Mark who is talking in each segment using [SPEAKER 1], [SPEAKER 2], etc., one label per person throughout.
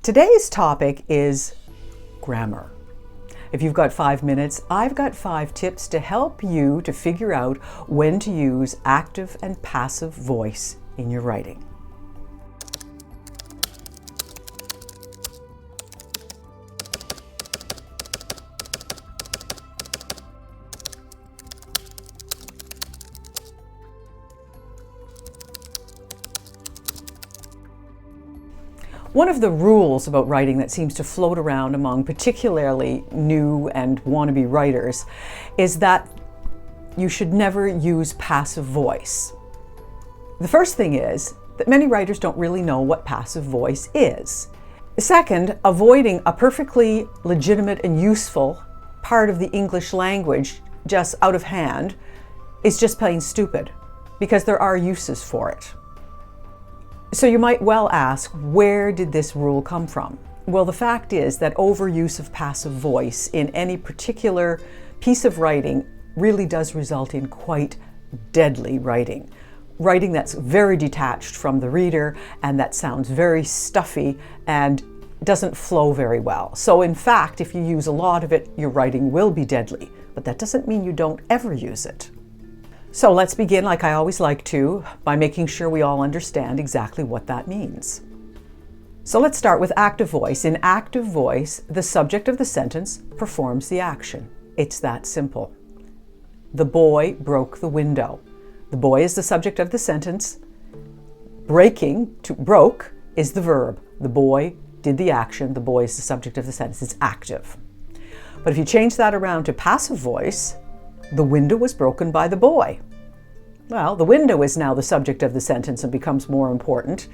[SPEAKER 1] Today's topic is grammar. If you've got 5 minutes, I've got 5 tips to help you to figure out when to use active and passive voice in your writing. One of the rules about writing that seems to float around among particularly new and wannabe writers is that you should never use passive voice. The first thing is that many writers don't really know what passive voice is. Second, avoiding a perfectly legitimate and useful part of the English language just out of hand is just plain stupid, because there are uses for it. So you might well ask, where did this rule come from? Well, the fact is that overuse of passive voice in any particular piece of writing really does result in quite deadly writing. Writing that's very detached from the reader and that sounds very stuffy and doesn't flow very well. So in fact, if you use a lot of it, your writing will be deadly, but that doesn't mean you don't ever use it. So let's begin, like I always like to, by making sure we all understand exactly what that means. So let's start with active voice. In active voice, the subject of the sentence performs the action. It's that simple. The boy broke the window. The boy is the subject of the sentence. Breaking, to broke, is the verb. The boy did the action. The boy is the subject of the sentence. It's active. But if you change that around to passive voice, the window was broken by the boy. Well, the window is now the subject of the sentence and becomes more important.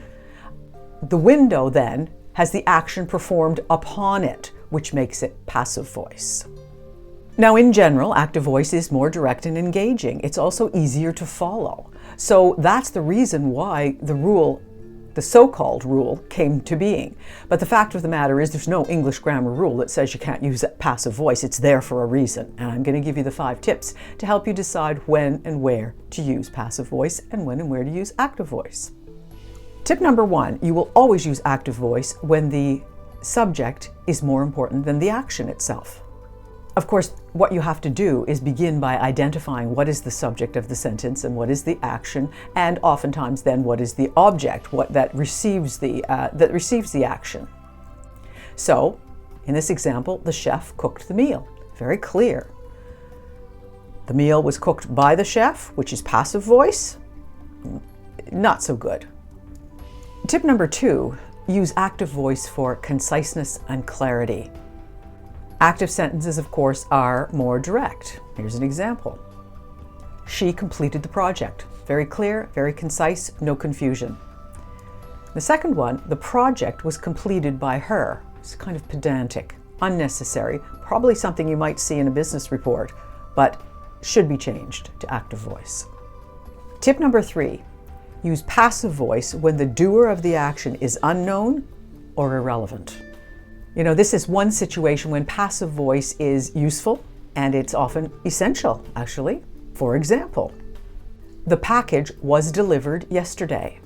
[SPEAKER 1] The window then has the action performed upon it, which makes it passive voice. Now, in general, active voice is more direct and engaging. It's also easier to follow. So that's the reason why the rule, the so-called rule, came to being. But the fact of the matter is there's no English grammar rule that says you can't use passive voice. It's there for a reason. And I'm going to give you the 5 tips to help you decide when and where to use passive voice and when and where to use active voice. Tip number 1, you will always use active voice when the subject is more important than the action itself. Of course, what you have to do is begin by identifying what is the subject of the sentence and what is the action, and oftentimes then what is the object, that receives the action. So, in this example, the chef cooked the meal. Very clear. The meal was cooked by the chef, which is passive voice. Not so good. Tip number 2, use active voice for conciseness and clarity. Active sentences, of course, are more direct. Here's an example. She completed the project. Very clear, very concise, no confusion. The second one, the project was completed by her. It's kind of pedantic, unnecessary, probably something you might see in a business report, but should be changed to active voice. Tip number 3, use passive voice when the doer of the action is unknown or irrelevant. You know, this is one situation when passive voice is useful and it's often essential, actually. For example, the package was delivered yesterday.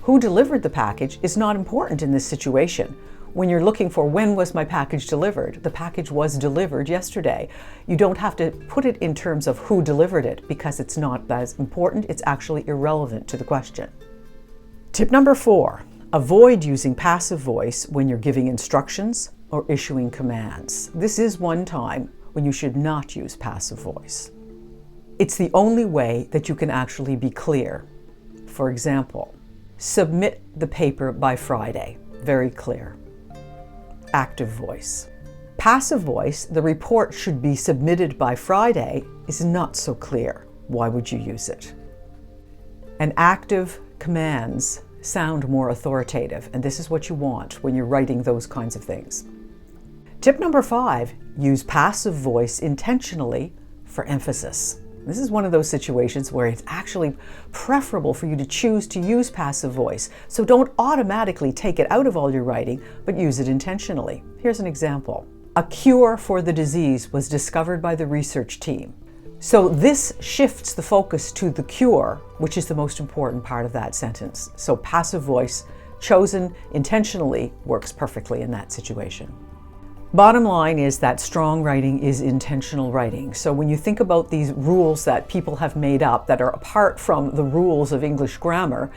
[SPEAKER 1] Who delivered the package is not important in this situation. When you're looking for when was my package delivered, the package was delivered yesterday. You don't have to put it in terms of who delivered it because it's not as important. It's actually irrelevant to the question. Tip number 4. Avoid using passive voice when you're giving instructions or issuing commands. This is one time when you should not use passive voice. It's the only way that you can actually be clear. For example, submit the paper by Friday. Very clear. Active voice. Passive voice, the report should be submitted by Friday, is not so clear. Why would you use it? And active commands sound more authoritative, and this is what you want when you're writing those kinds of things. Tip number 5, use passive voice intentionally for emphasis. This is one of those situations where it's actually preferable for you to choose to use passive voice, so don't automatically take it out of all your writing, but use it intentionally. Here's an example. A cure for the disease was discovered by the research team. So this shifts the focus to the cure, which is the most important part of that sentence. So passive voice chosen intentionally works perfectly in that situation. Bottom line is that strong writing is intentional writing. So when you think about these rules that people have made up that are apart from the rules of English grammar,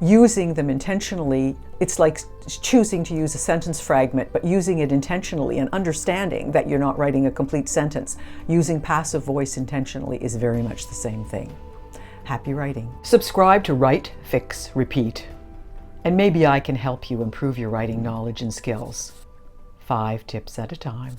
[SPEAKER 1] using them intentionally, it's like choosing to use a sentence fragment, but using it intentionally and understanding that you're not writing a complete sentence. Using passive voice intentionally is very much the same thing. Happy writing. Subscribe to Write, Fix, Repeat. And maybe I can help you improve your writing knowledge and skills. 5 tips at a time.